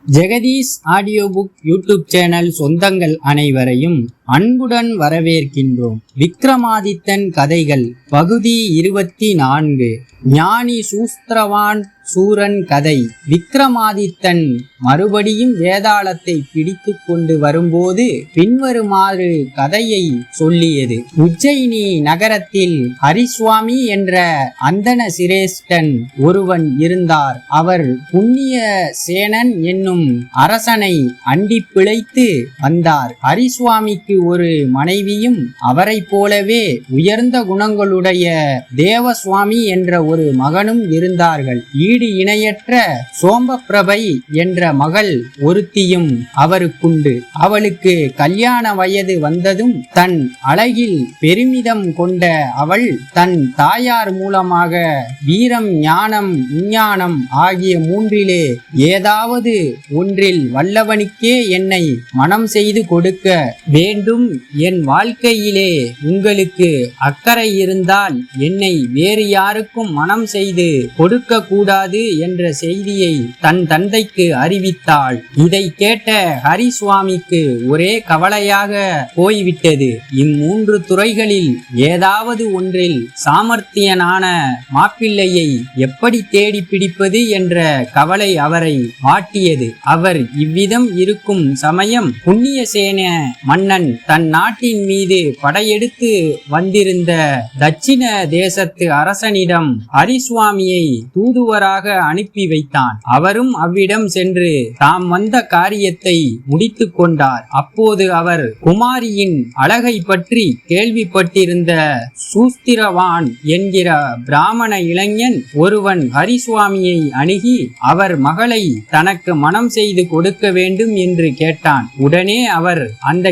Jagadish audiobook YouTube channel சொந்தங்கள் அனைவரையும் அன்புடன் வரவேற்கின்றோம். விக்ரமாதித்தன் கதைகள் பகுதி 24. ஞானி சூஸ்திரவான் சூரன் கதை. விக்ரமாதித்தன் மறுபடியும் வேதாளத்தை பிடித்து கொண்டு வரும்போது பின்வருமாறு கதையை சொல்லியது. உஜ்ஜயினி நகரத்தில் ஹரிசுவாமி என்ற அந்தன சிரேஷ்டன் ஒருவன் இருந்தார். அவர் புண்ணிய சேனன் என்னும் அரசனை அண்டி பிழைத்து வந்தார். ஹரிசுவாமிக்கு ஒரு மனைவியும் அவரை போலவே உயர்ந்த குணங்களுடைய தேவசுவாமி என்ற ஒரு மகனும் இருந்தார்கள். ஈடு இணையற்ற சோம்பப்பிரபை என்ற மகள் ஒருத்தியும் அவருக்குண்டு. அவளுக்கு கல்யாண வயது வந்ததும் தன் அழகில் பெருமிதம் கொண்ட அவள் தன் தாயார் மூலமாக வீரம், ஞானம், விஞ்ஞானம் ஆகிய மூன்றிலே ஏதாவது ஒன்றில் வல்லவனுக்கே என்னை மனம் செய்து கொடுக்க வேண்டும். என் வாழ்க்கையிலே உங்களுக்கு அக்கறை இருந்தால் என்னை வேறு யாருக்கும் மனம் செய்து கொடுக்க கூடாது என்ற செய்தியை தன் தந்தைக்கு அறிவித்தாள். இதை கேட்ட ஹரிசுவாமிக்கு ஒரே கவலையாக போய்விட்டது. இம்மூன்று துறைகளில் ஏதாவது ஒன்றில் சாமர்த்தியனான மாப்பிள்ளையை எப்படி தேடி பிடிப்பது என்ற கவலை அவரை வாட்டியது. அவர் இவ்விதம் இருக்கும் சமயம் புண்ணியசேன மன்னன் தன் நாட்டின் மீது படையெடுத்து வந்திருந்த தட்சிண தேசத்து அரசனிடம் ஹரிசுவாமியை தூதுவராக அனுப்பி வைத்தான். அவரும் அவ்விடம் சென்று தாம் வந்த காரியத்தை முடித்து கொண்டார். அப்போது அவர் குமாரியின் அழகை பற்றி கேள்விப்பட்டிருந்த சூஸ்திரவான் என்கிற பிராமண இளைஞன் ஒருவன் ஹரிசுவாமியை அணுகி அவர் மகளை தனக்கு மனம் செய்து கொடுக்க வேண்டும் என்று கேட்டான். உடனே அவர் அந்த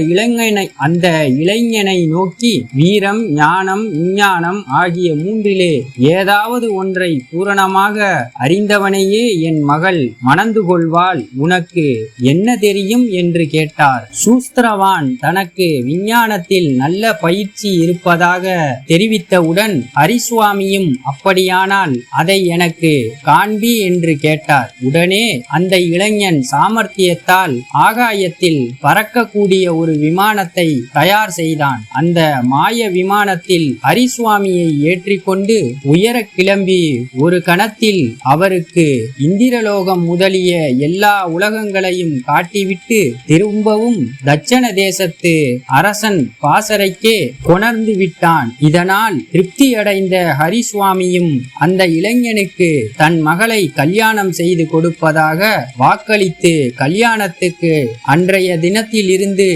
இளைஞனை நோக்கி வீரம், ஞானம், விஞ்ஞானம் ஆகிய மூன்றிலே ஏதாவது ஒன்றை பூரணமாக அறிந்தவனையே என் மகள் மணந்து கொள்வாள், உனக்கு என்ன தெரியும் என்று கேட்டார். சூஸ்திரவான் தனக்கு விஞ்ஞானத்தில் நல்ல பயிற்சி இருப்பதாக தெரிவித்தவுடன் ஹரிசுவாமியும் அப்படியானால் அதை எனக்கு காண்பி என்று கேட்டார். உடனே அந்த இளைஞன் சாமர்த்தியத்தால் ஆகாயத்தில் பறக்கக்கூடிய ஒரு விமானத்தை தயார் செய்தான். அந்த மாய விமானத்தில் ஹரிசுவாமியை ஏற்றிக்கொண்டு உயர கிளம்பி ஒரு கணத்தில் அவருக்கு இந்திரலோகம் முதலிய எல்லா உலகங்களையும் காட்டிவிட்டு திரும்பவும் தட்சண தேசத்து அரசன் பாசறைக்கே கொணர்ந்து விட்டான். இதனால் திருப்தி அடைந்த ஹரிசுவாமியும் அந்த இளைஞனுக்கு தன் மகளை கல்யாணம் செய்து கொடுப்பதாக வாக்களித்து கல்யாணத்துக்கு அன்றைய தினத்தில் இருந்து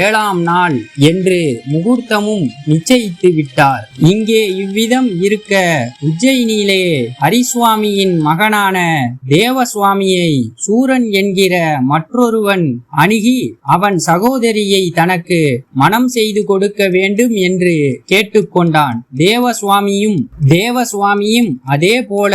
7ஆம் நாள் என்று முகூர்த்தமும் நிச்சயித்து விட்டார். இங்கே இவ்விதம் இருக்க உஜ்ஜயினியிலே ஹரிசுவாமியின் மகனான தேவசுவாமியை சூரன் என்கிற மற்றொருவன் அணுகி அவன் சகோதரியை தனக்கு மனம் செய்து கொடுக்க வேண்டும் என்று கேட்டுக்கொண்டான். தேவசுவாமியும் அதே போல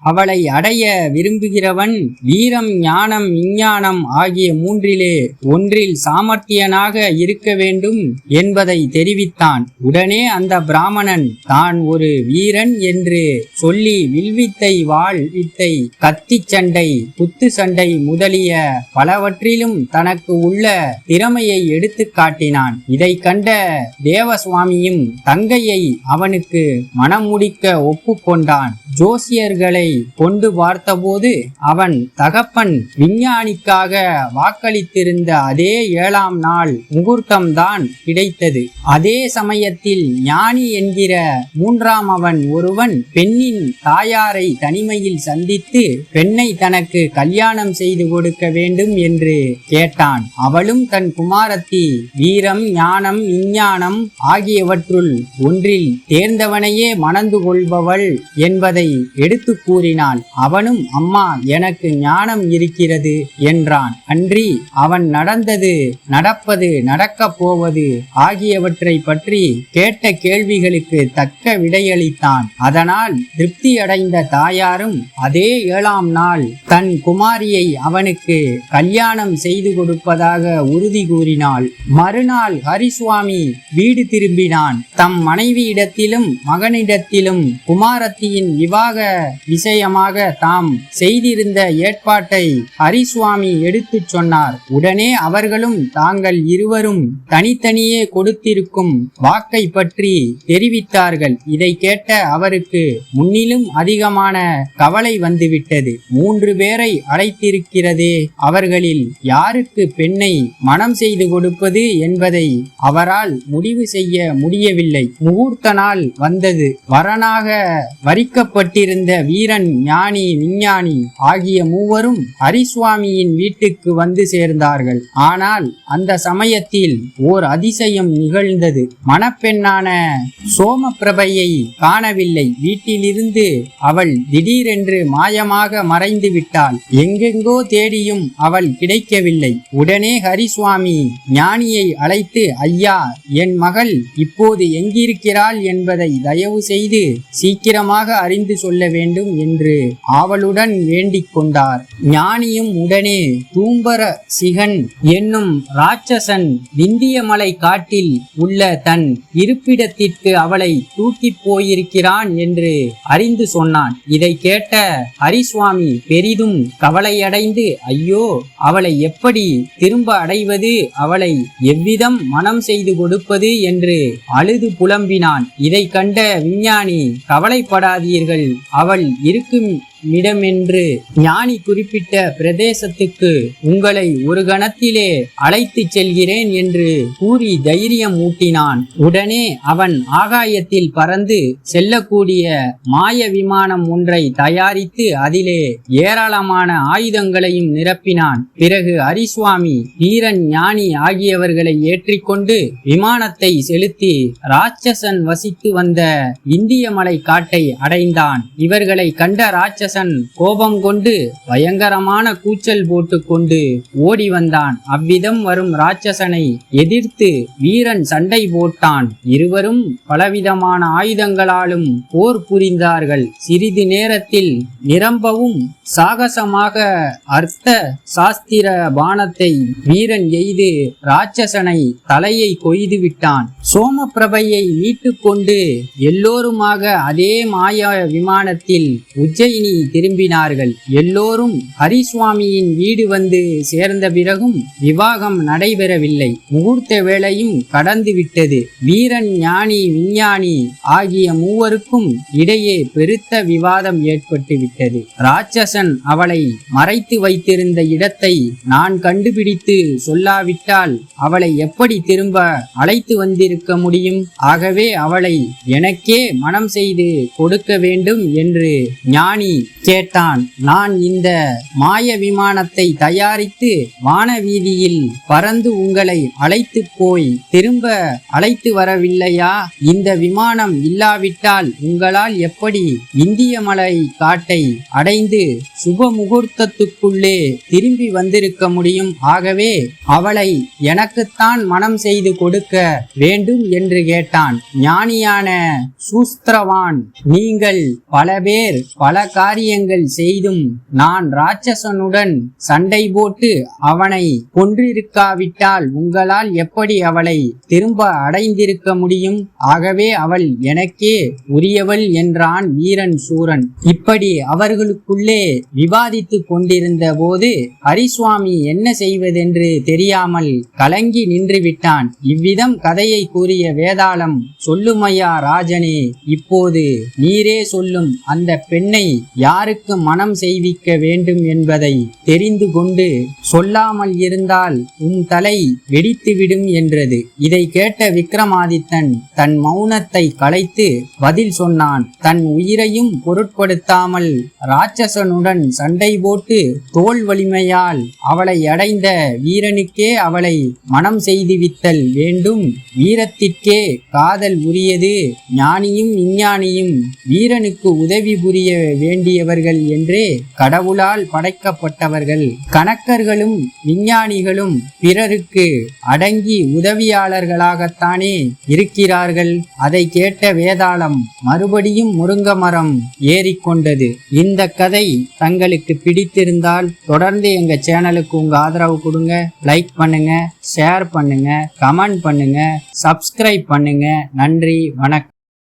அவளை அடைய விரும்புகிறவன் வீரம், ஞானம், விஞ்ஞானம் ஆகிய மூன்றிலே ஒன்றில் சாமர்த்தியனாக இருக்க வேண்டும் என்பதை தெரிவித்தான். உடனே அந்த பிராமணன் தான் ஒரு வீரன் என்று சொல்லி வில்வித்தை, வாள் வித்தை, கத்தி சண்டை, குத்து சண்டை முதலிய பலவற்றிலும் தனக்கு உள்ள திறமையை எடுத்து காட்டினான். இதை கண்ட தேவசுவாமியும் தங்கையை அவனுக்கு மனம் முடிக்க ஒப்புக்கொண்டான். ஜோசியர்களை கொண்டு பார்த்தபோது அவன் தகப்பன் விஞ்ஞானிக்காக வாக்களித்திருந்த அதே 7ஆம் நாள் முகூர்த்தம்தான் கிடைத்தது. அதே சமயத்தில் ஞானி என்கிற 3ஆம் அவன் ஒருவன் பெண்ணின் தாயாரை தனிமையில் சந்தித்து பெண்ணை தனக்கு கல்யாணம் செய்து கொடுக்க வேண்டும் என்று கேட்டான். அவளும் தன் குமாரத்தி வீரம், ஞானம், விஞ்ஞானம் ஆகியவற்றுள் ஒன்றில் தேர்ந்தவனையே மணந்து கொள்பவள் என்பதை எடுத்து கூறினாள். அவனும் அம்மா, எனக்கு ஞானம் இருக்கிறது என்றான். அன்றி அவன் நடப்பது நடக்க நடக்கப் போவது ஆகியவற்றை பற்றி கேட்ட கேள்விகளுக்கு தக்க விடையளித்தான். அதனால் திருப்தியடைந்த தாயாரும் அதே 7ஆம் நாள் தன் குமாரியை அவனுக்கு கல்யாணம் செய்து கொடுப்பதாக உறுதி கூறினாள். மறுநாள் ஹரிசுவாமி வீடு திரும்பினான். தம் மனைவியிடத்திலும் மகனிடத்திலும் குமாரத்தியின் விவாக விஷயமாக தாம் செய்திருந்த ஏற்பாட்டை ஹரிசுவாமி எடுத்துச் சொன்னார். உடனே அவர்களும் தாங்கள் இருவரும் தனித்தனியே கொடுத்திருக்கும் வாக்கை பற்றி தெரிவித்தார்கள். இதை கேட்ட அவருக்கு முன்னிலும் அதிகமான கவலை வந்துவிட்டது. 3 பேரை அழைத்திருக்கிறதே, அவர்களில் யாருக்கு பெண்ணை மனம் செய்து கொடுப்பது என்பதை அவரால் முடிவு செய்ய முடியவில்லை. முகூர்த்த நாள் வந்தது. வரனாக வரிக்கப்பட்டிருந்த வீரன், ஞானி, விஞ்ஞானி ஆகிய மூவரும் ஹரிசுவாமியின் வீட்டுக்கு வந்து சேர்ந்தார்கள். ஆனால் அந்த சமயத்தில் ஓர் அதிசயம் நிகழ்ந்தது. மணப்பெண்ணான சோமபிரபையை காணவில்லை. வீட்டிலிருந்து அவள் திடீரென்று மாயமாக மறைந்து விட்டாள். எங்கெங்கோ தேடியும் அவள் கிடைக்கவில்லை. உடனே ஹரிசுவாமி ஞானியை அழைத்து, ஐயா, என் மகள் இப்போது எங்கிருக்கிறாள் என்பதை தயவு செய்து சீக்கிரமாக அறிந்து சொல்ல வேண்டும் என்று ஆவலுடன் வேண்டிக் கொண்டார். ஞானியும் உடனே தூம்பர சிகன் என்னும் ராட்சசன் விந்தியமலை காட்டில் உள்ள தன் இருப்பிடத்திற்கு அவளை தூக்கி போயிருக்கிறான் என்று அறிந்து சொன்னான். இதை கேட்ட ஹரிசுவாமி பெரிதும் கவலையடைந்து, ஐயோ, அவளை எப்படி திரும்ப அடைவது, அவளை எவ்விதம் மனம் செய்து கொடுப்பது என்று அழுது புலம்பினான். இதை கண்ட விஞ்ஞானி, கவலைப்படாதீர்கள், அவள் இருக்கும் இடமென்று ஞானி குறிப்பிட்ட பிரதேசத்துக்கு உங்களை ஒரு கணத்திலே அழைத்து செல்கிறேன் என்று கூறி தைரியம் ஊட்டினான். உடனே அவன் ஆகாயத்தில் பறந்து செல்லக்கூடிய மாய விமானம் ஒன்றை தயாரித்து அதிலே ஏராளமான ஆயுதங்களையும் நிரப்பினான். பிறகு ஹரிசுவாமி வீரன், ஞானி ஆகியவர்களை ஏற்றிக்கொண்டு விமானத்தை செலுத்தி ராட்சசன் வசித்து வந்த இந்தியமலை காட்டை அடைந்தான். இவர்களை கண்ட ராட்சசன் கோபம் கொண்டு பயங்கரமான கூச்சல் போட்டு கொண்டு ஓடி வந்தான். அவ்விதம் வரும் ராட்சசனை எதிர்த்து வீரன் சண்டை போட்டான். இருவரும் பலவிதமான ஆயுதங்களாலும் போர் புரிந்தார்கள். சிறிது நேரத்தில் நிரம்பவும் சாகசமாக அர்த்த சாஸ்திர பானத்தை வீரன் எய்து ராட்சசனை தலையை கொய்து விட்டான். சோமபிரபையை மீட்டு கொண்டு எல்லோருமாக அதே மாய விமானத்தில் உஜ்ஜயினி திரும்பினார்கள். எல்லோரும் ஹரிசுவாமியின் வீடு வந்து சேர்ந்த பிறகும் விவாகம் நடைபெறவில்லை. முகூர்த்த வேளையும் கடந்து விட்டது. வீரன், ஞானி, விஞ்ஞானி ஆகிய மூவருக்கும் இடையே பெருத்த விவாதம் ஏற்பட்டு விட்டது. ராட்சசன் அவளை மறைத்து வைத்திருந்த இடத்தை நான் கண்டுபிடித்து சொல்லாவிட்டால் அவளை எப்படி திரும்ப அழைத்து வந்திருக்க முடியும்? ஆகவே அவளை எனக்கே மனம் செய்து கொடுக்க வேண்டும் என்று ஞானி கேட்டான். நான் இந்த மாய விமானத்தை தயாரித்து வானவீதியில் பறந்து உங்களை அழைத்து போய் திரும்ப அழைத்து வரவில்லையா? இந்த விமானம் இல்லாவிட்டால் உங்களால் எப்படி இந்தியமலை காட்டை அடைந்து சுப முகூர்த்தத்துக்குள்ளே திரும்பி வந்திருக்க முடியும்? ஆகவே அவளை எனக்குத்தான் மனம் செய்து கொடுக்க வேண்டும் என்று கேட்டான். ஞானியான சூஸ்திரவான், நீங்கள் பல பேர் பல காரியங்கள் செய்தும் நான் ராட்சசனுடன் சண்டை போட்டு அவனை கொன்றிருக்காவிட்டால் உங்களால் எப்படி அவளை திரும்ப அடைந்திருக்க முடியும்? ஆகவே அவள் எனக்கே உரியவள் என்றான் வீரன் சூரன். இப்படி அவர்களுக்குள்ளே விவாதித்துக் கொண்டிருந்த போது ஹரிசுவாமி என்ன செய்வதென்று தெரியாமல் கலங்கி நின்று விட்டான். இவ்விதம் கதையை கூறிய வேதாளம், சொல்லுமையா ராஜனே, இப்போது நீரே சொல்லும், அந்த பெண்ணை யாருக்கு மனம் செய்விக்க வேண்டும் என்பதை தெரிந்து கொண்டு சொல்லாமல் இருந்தால் தலை வெடித்துவிடும் என்றது. இதை கேட்ட விக்ரமாதித்தன் தன் மௌனத்தை கலைத்து பதில் சொன்னான். தன் உயிரையும் பொருட்படுத்தாமல் ராட்சசனுடன் சண்டை போட்டு தோல் வலிமையால் அவளை அடைந்த வீரனுக்கே அவளை மனம் செய்துவித்தல் வேண்டும். வீரத்திற்கே காதல் உரியது. ஞானியும் விஞ்ஞானியும் வீரனுக்கு உதவி புரிய வேண்டிய வேண்டியவர்கள் என்று கடவுளால் படைக்கப்பட்டவர்கள். கணக்கர்களும் விஞ்ஞானிகளும் பிறருக்கு அடங்கி உதவியாளர்களாகத்தானே இருக்கிறார்கள். அதை கேட்ட வேதாளம் மறுபடியும் முருங்க மரம் ஏறிக்கொண்டது. இந்த கதை தங்களுக்கு பிடித்திருந்தால் தொடர்ந்து எங்க சேனலுக்கு உங்க ஆதரவு கொடுங்க. லைக் பண்ணுங்க, ஷேர் பண்ணுங்க, கமெண்ட் பண்ணுங்க, சப்ஸ்கிரைப் பண்ணுங்க. நன்றி, வணக்கம்.